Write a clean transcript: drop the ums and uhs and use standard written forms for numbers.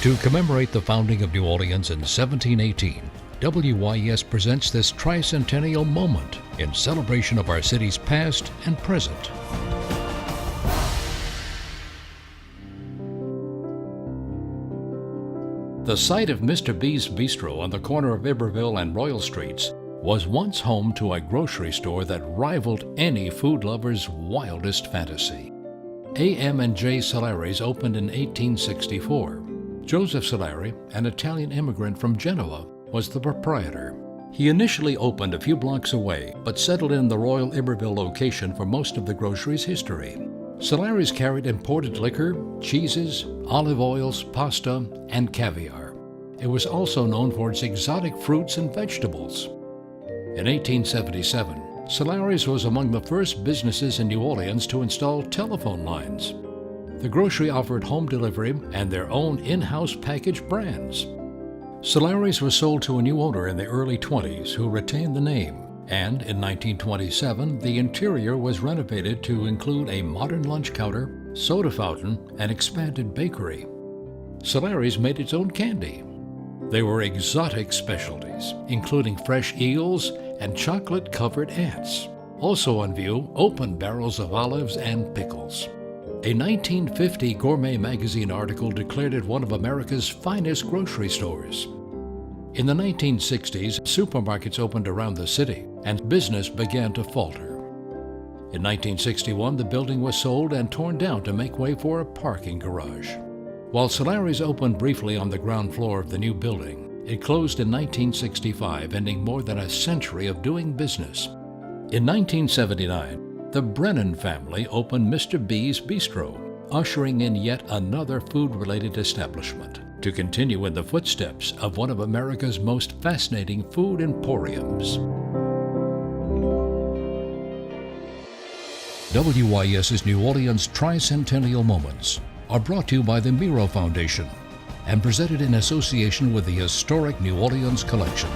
To commemorate the founding of New Orleans in 1718, WYES presents this Tricentennial moment in celebration of our city's past and present. The site of Mr. B's Bistro on the corner of Iberville and Royal Streets was once home to a grocery store that rivaled any food lover's wildest fantasy. A.M.&J. Solari's opened in 1864. Joseph Solari, an Italian immigrant from Genoa, was the proprietor. He initially opened a few blocks away, but settled in the Royal Iberville location for most of the grocery's history. Solari's carried imported liquor, cheeses, olive oils, pasta, and caviar. It was also known for its exotic fruits and vegetables. In 1877, Solari's was among the first businesses in New Orleans to install telephone lines. The grocery offered home delivery and their own in-house packaged brands. Solari's was sold to a new owner in the early 20s who retained the name, and in 1927 the interior was renovated to include a modern lunch counter, soda fountain, and expanded bakery. Solari's made its own candy. They were exotic specialties, including fresh eels and chocolate-covered ants. Also on view, open barrels of olives and pickles. A 1950 Gourmet magazine article declared it one of America's finest grocery stores. In the 1960s, supermarkets opened around the city, and business began to falter. In 1961, the building was sold and torn down to make way for a parking garage. While Solari's opened briefly on the ground floor of the new building, it closed in 1965, ending more than a century of doing business. In 1979, the Brennan family opened Mr. B's Bistro, ushering in yet another food-related establishment to continue in the footsteps of one of America's most fascinating food emporiums. WYES's New Orleans Tricentennial Moments are brought to you by the Miro Foundation and presented in association with the historic New Orleans Collection.